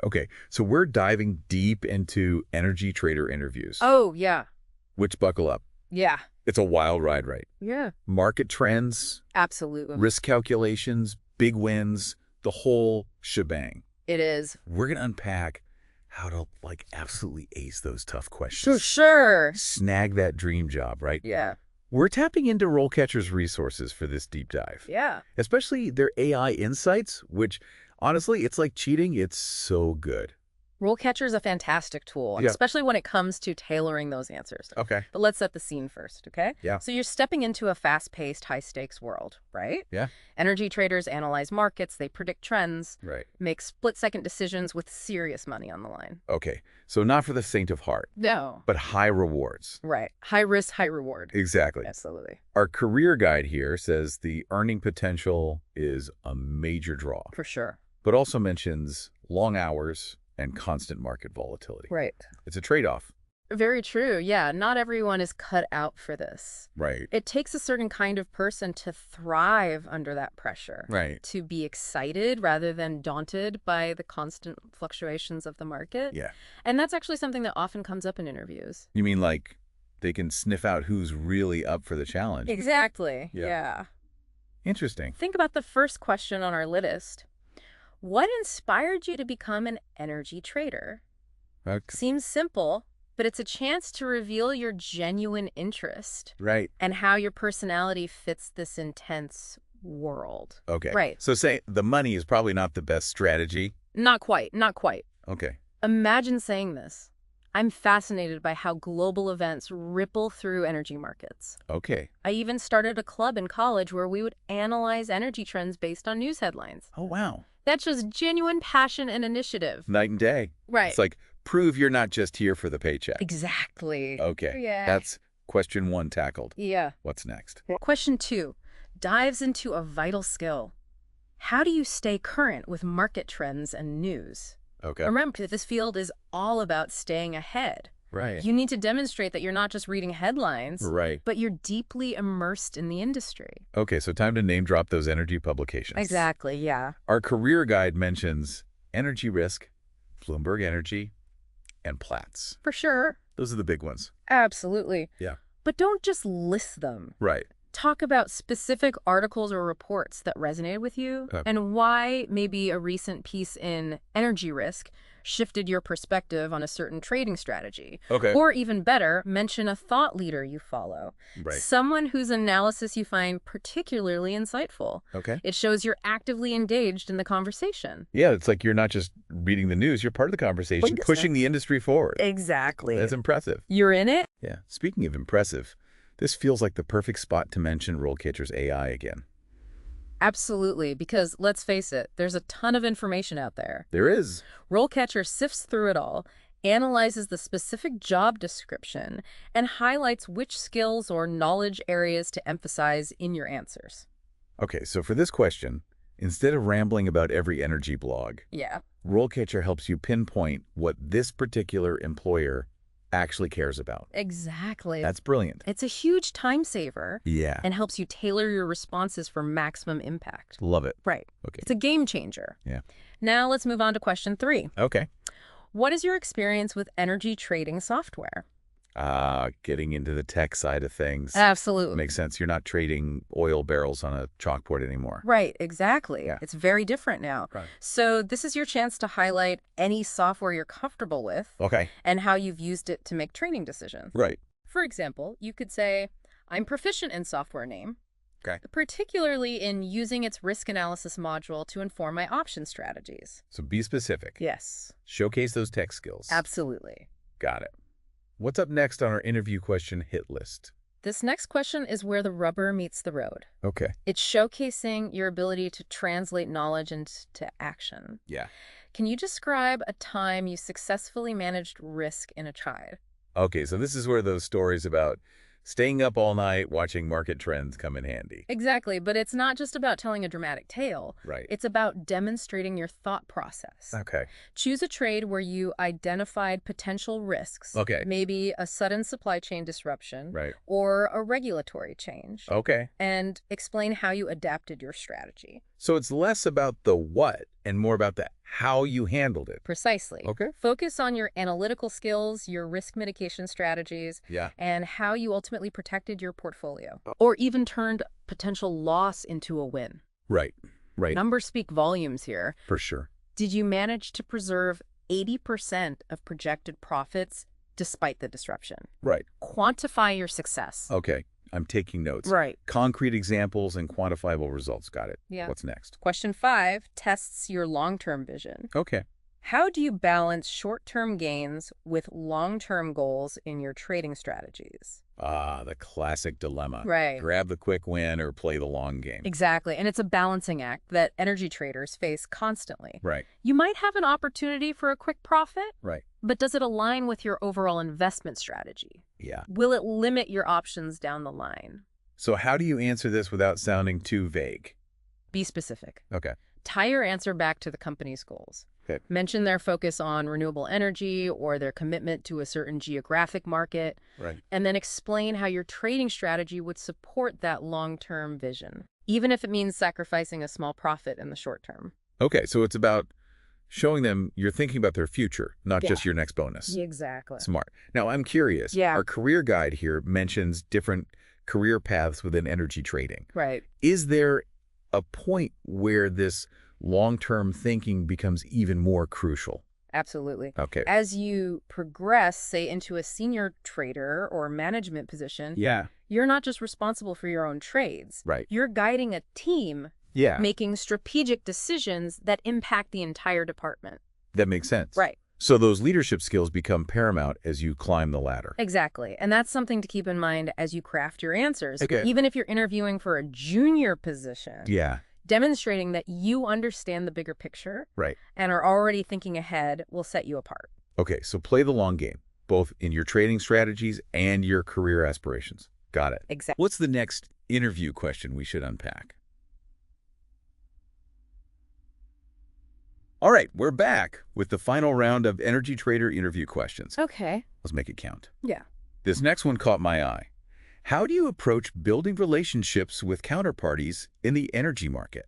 Okay, so we're diving deep into energy trader interviews, Oh, yeah. which buckle up. Yeah. It's a wild ride, right? Yeah. Market trends, Absolutely. risk calculations, big wins, the whole shebang. It is. We're going to unpack how to, absolutely ace those tough For questions. sure. Snag that dream job, right? Yeah. We're tapping into RoleCatcher's resources for this deep dive, Yeah. especially their AI insights, which, honestly, it's like cheating. It's so good. RoleCatcher is a fantastic tool, Yeah. especially when it comes to tailoring those answers. Okay. But let's set the scene first, okay? Yeah. So you're stepping into a fast-paced, high-stakes world, right? Yeah. Energy traders analyze markets, they predict trends, Right. make split-second decisions with serious money on the line. Okay. So not for the faint of heart, No. but high rewards. Right. High risk, high reward. Exactly. Absolutely. Our career guide here says the earning potential is a major draw, For sure. but also mentions long hours and constant market volatility. Right. It's a trade-off. Very true. Yeah. Not everyone is cut out for this. Right. It takes a certain kind of person to thrive under that pressure. Right. To be excited rather than daunted by the constant fluctuations of the market. Yeah. And that's actually something that often comes up in interviews. You mean they can sniff out who's really up for the challenge? Exactly. Yeah. Yeah. Interesting. Think about the first question on our list. What inspired you to become an energy trader? Okay. Seems simple, but it's a chance to reveal your genuine interest Right. and how your personality fits this intense world. Okay. Right. So say the money is probably not the best strategy. Not quite. Not quite. Okay. Imagine saying this. I'm fascinated by how global events ripple through energy markets. Okay. I even started a club in college where we would analyze energy trends based on news headlines. Oh, wow. That shows genuine passion and initiative. Night and day. Right. It's like, prove you're not just here for the paycheck. Exactly. Okay. Yeah. That's question 1 tackled. Yeah. What's next? Question 2 dives into a vital skill. How do you stay current with market trends and news? Okay. Remember that this field is all about staying ahead. Right. You need to demonstrate that you're not just reading headlines, Right. but you're deeply immersed in the industry. Okay, so time to name drop those energy publications. Exactly, yeah. Our career guide mentions Energy Risk, Bloomberg Energy, and Platts. For sure. Those are the big ones. Absolutely. Yeah. But don't just list them. Right. Talk about specific articles or reports that resonated with you and why maybe a recent piece in Energy Risk shifted your perspective on a certain trading strategy. Okay. Or even better, mention a thought leader you follow. Right. Someone whose analysis you find particularly insightful. Okay. It shows you're actively engaged in the conversation. Yeah, it's like you're not just reading the news, you're part of the conversation, pushing the industry forward. Exactly. That's impressive. You're in it? Yeah. Speaking of impressive, this feels like the perfect spot to mention RoleCatcher's AI again. Absolutely, because let's face it, there's a ton of information out there. There is. RoleCatcher sifts through it all, analyzes the specific job description, and highlights which skills or knowledge areas to emphasize in your answers. Okay, so for this question, instead of rambling about every energy blog, Yeah. RoleCatcher helps you pinpoint what this particular employer actually cares about. Exactly. That's brilliant. It's a huge time saver Yeah. and helps you tailor your responses for maximum impact. Love it. Right. Okay. It's a game changer. Yeah. Now let's move on to question 3. Okay. What is your experience with energy trading software? Getting into the tech side of things. Absolutely. Makes sense. You're not trading oil barrels on a chalkboard anymore. Right, exactly. Yeah. It's very different now. Right. So this is your chance to highlight any software you're comfortable with Okay. and how you've used it to make trading decisions. Right. For example, you could say, I'm proficient in software name, Okay. particularly in using its risk analysis module to inform my option strategies. So be specific. Yes. Showcase those tech skills. Absolutely. Got it. What's up next on our interview question hit list? This next question is where the rubber meets the road. Okay. It's showcasing your ability to translate knowledge into action. Yeah. Can you describe a time you successfully managed risk in a trade? Okay, so this is where those stories about staying up all night watching market trends come in handy. Exactly, but it's not just about telling a dramatic tale. Right. It's about demonstrating your thought process. Okay. Choose a trade where you identified potential risks. Okay. Maybe a sudden supply chain disruption. Right. Or a regulatory change. Okay. And explain how you adapted your strategy. So it's less about the what and more about the how you handled it. Precisely. Okay. Focus on your analytical skills, your risk mitigation strategies, Yeah. and how you ultimately protected your portfolio, or even turned potential loss into a win. Right. Right. Numbers speak volumes here. For sure. Did you manage to preserve 80% of projected profits despite the disruption? Right. Quantify your success. Okay. I'm taking notes. Right. Concrete examples and quantifiable results. Got it. Yeah. What's next? Question 5 tests your long-term vision. Okay. How do you balance short-term gains with long-term goals in your trading strategies? Ah, the classic dilemma. Right. Grab the quick win or play the long game. Exactly. And it's a balancing act that energy traders face constantly. Right. You might have an opportunity for a quick profit, Right. but does it align with your overall investment strategy? Yeah. Will it limit your options down the line? So how do you answer this without sounding too vague? Be specific. Okay. Tie your answer back to the company's goals. Okay. Mention their focus on renewable energy or their commitment to a certain geographic market, Right. and then explain how your trading strategy would support that long-term vision, even if it means sacrificing a small profit in the short term. Okay. So it's about showing them you're thinking about their future, not just your next bonus. Exactly. Smart. Now, I'm curious. Yeah. Our career guide here mentions different career paths within energy trading. Right. Is there a point where this long-term thinking becomes even more crucial? Absolutely. Okay. As you progress, say, into a senior trader or management position, Yeah. you're not just responsible for your own trades. Right. You're guiding a team Yeah. making strategic decisions that impact the entire department. That makes sense. Right. So those leadership skills become paramount as you climb the ladder. Exactly. And that's something to keep in mind as you craft your answers. Okay. Even if you're interviewing for a junior position, Yeah. demonstrating that you understand the bigger picture Right. and are already thinking ahead will set you apart. Okay. So play the long game, both in your trading strategies and your career aspirations. Got it. Exactly. What's the next interview question we should unpack? All right, we're back with the final round of Energy Trader interview questions. Okay. Let's make it count. Yeah. This next one caught my eye. How do you approach building relationships with counterparties in the energy market?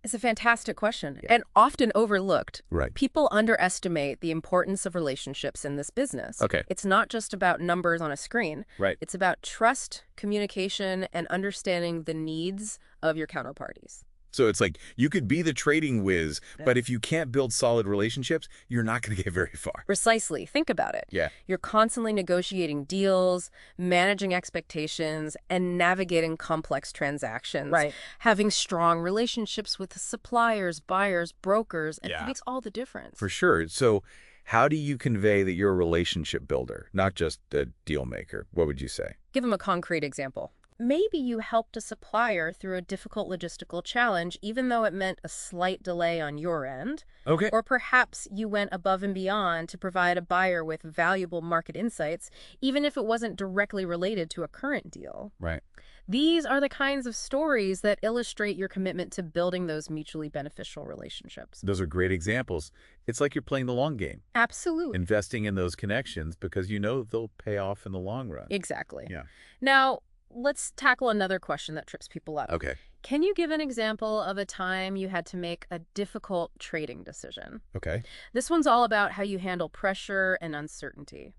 It's a fantastic question Yeah. and often overlooked. Right. People underestimate the importance of relationships in this business. Okay. It's not just about numbers on a screen. Right. It's about trust, communication, and understanding the needs of your counterparties. So it's like you could be the trading whiz, but if you can't build solid relationships, you're not going to get very far. Precisely. Think about it. Yeah. You're constantly negotiating deals, managing expectations, and navigating complex transactions. Right. Having strong relationships with suppliers, buyers, brokers, and Yeah. it makes all the difference. For sure. So how do you convey that you're a relationship builder, not just a deal maker? What would you say? Give them a concrete example. Maybe you helped a supplier through a difficult logistical challenge, even though it meant a slight delay on your end. Okay. Or perhaps you went above and beyond to provide a buyer with valuable market insights, even if it wasn't directly related to a current deal. Right. These are the kinds of stories that illustrate your commitment to building those mutually beneficial relationships. Those are great examples. It's like you're playing the long game, Absolutely. investing in those connections because you know they'll pay off in the long run. Exactly. Yeah. Now, let's tackle another question that trips people up. Okay. Can you give an example of a time you had to make a difficult trading decision? Okay. This one's all about how you handle pressure and uncertainty.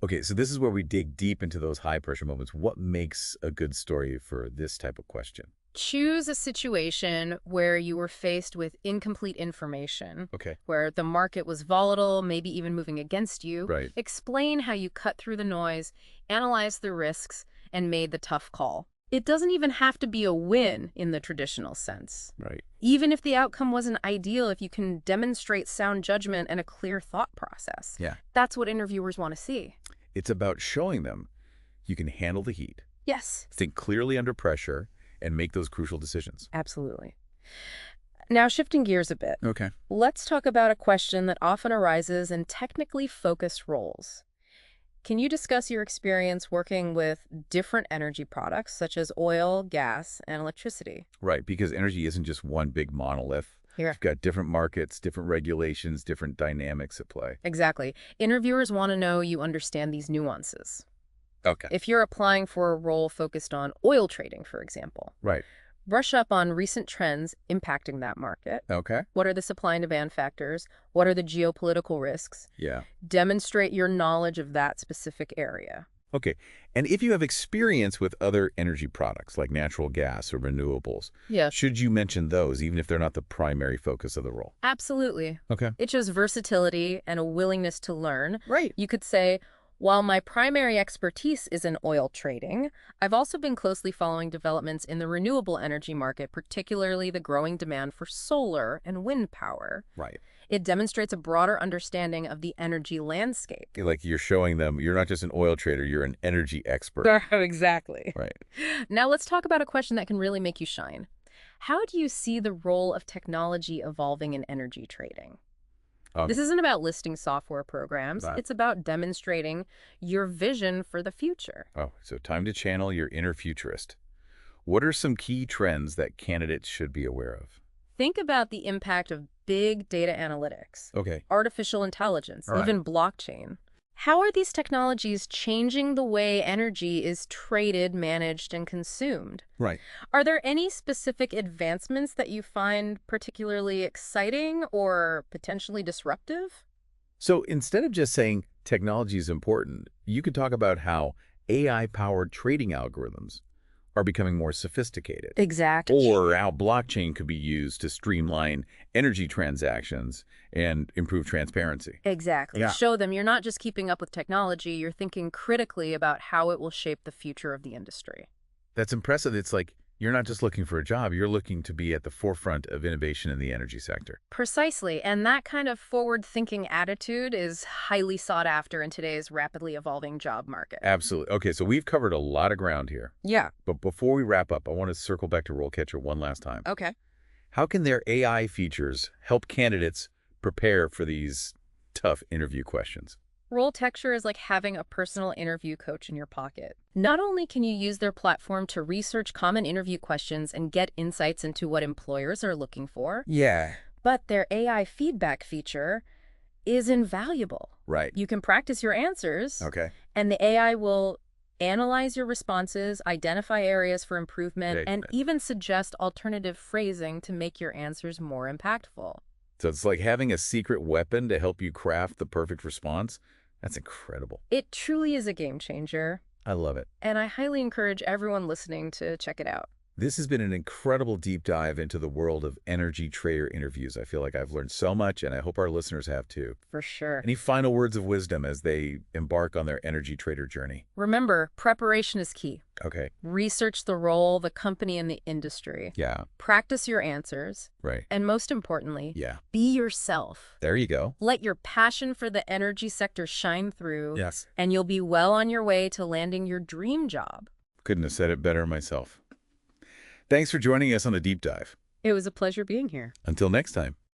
Okay, so this is where we dig deep into those high-pressure moments. What makes a good story for this type of question? Choose a situation where you were faced with incomplete information, Okay. where the market was volatile, maybe even moving against you. Right. Explain how you cut through the noise, analyzed the risks, and made the tough call. It doesn't even have to be a win in the traditional sense. Right. Even if the outcome wasn't ideal, if you can demonstrate sound judgment and a clear thought process. Yeah. That's what interviewers want to see. It's about showing them you can handle the heat, Yes. think clearly under pressure, and make those crucial decisions. Absolutely. Now, shifting gears a bit, Okay. let's talk about a question that often arises in technically focused roles. Can you discuss your experience working with different energy products, such as oil, gas, and electricity? Right, because energy isn't just one big monolith. Here. You've got different markets, different regulations, different dynamics at play. Exactly. Interviewers want to know you understand these nuances. Okay. If you're applying for a role focused on oil trading, for example, Right. Brush up on recent trends impacting that market. Okay. What are the supply and demand factors? What are the geopolitical risks? Yeah. Demonstrate your knowledge of that specific area. Okay. And if you have experience with other energy products like natural gas or renewables, Yes. should you mention those even if they're not the primary focus of the role? Absolutely. Okay. It shows versatility and a willingness to learn. Right. You could say, while my primary expertise is in oil trading, I've also been closely following developments in the renewable energy market, particularly the growing demand for solar and wind power. Right. It demonstrates a broader understanding of the energy landscape. Like you're showing them you're not just an oil trader, you're an energy expert. Exactly. Right. Now let's talk about a question that can really make you shine. How do you see the role of technology evolving in energy trading? This isn't about listing software programs. Right. It's about demonstrating your vision for the future. Oh, so time to channel your inner futurist. What are some key trends that candidates should be aware of? Think about the impact of big data analytics, Okay. artificial intelligence, All right. even blockchain. How are these technologies changing the way energy is traded, managed, and consumed? Right. Are there any specific advancements that you find particularly exciting or potentially disruptive? So instead of just saying technology is important, you could talk about how AI-powered trading algorithms are becoming more sophisticated. Exactly. Or how blockchain could be used to streamline energy transactions and improve transparency. Exactly. Yeah. Show them you're not just keeping up with technology, you're thinking critically about how it will shape the future of the industry. That's impressive. It's like you're not just looking for a job, you're looking to be at the forefront of innovation in the energy sector. Precisely. And that kind of forward-thinking attitude is highly sought after in today's rapidly evolving job market. Absolutely. Okay, so we've covered a lot of ground here. Yeah. But before we wrap up, I want to circle back to RoleCatcher one last time. Okay. How can their AI features help candidates prepare for these tough interview questions? RoleCatcher is like having a personal interview coach in your pocket. Not only can you use their platform to research common interview questions and get insights into what employers are looking for, Yeah. but their AI feedback feature is invaluable. Right. You can practice your answers, Okay. and the AI will analyze your responses, identify areas for improvement, Right. and even suggest alternative phrasing to make your answers more impactful. So it's like having a secret weapon to help you craft the perfect response. That's incredible. It truly is a game changer, I love it. and I highly encourage everyone listening to check it out. This has been an incredible deep dive into the world of energy trader interviews. I feel like I've learned so much, and I hope our listeners have too. For sure. Any final words of wisdom as they embark on their energy trader journey? Remember, preparation is key. Okay. Research the role, the company, and the industry. Yeah. Practice your answers. Right. And most importantly, Yeah. be yourself. There you go. Let your passion for the energy sector shine through, Yes. and you'll be well on your way to landing your dream job. Couldn't have said it better myself. Thanks for joining us on the deep dive. It was a pleasure being here. Until next time.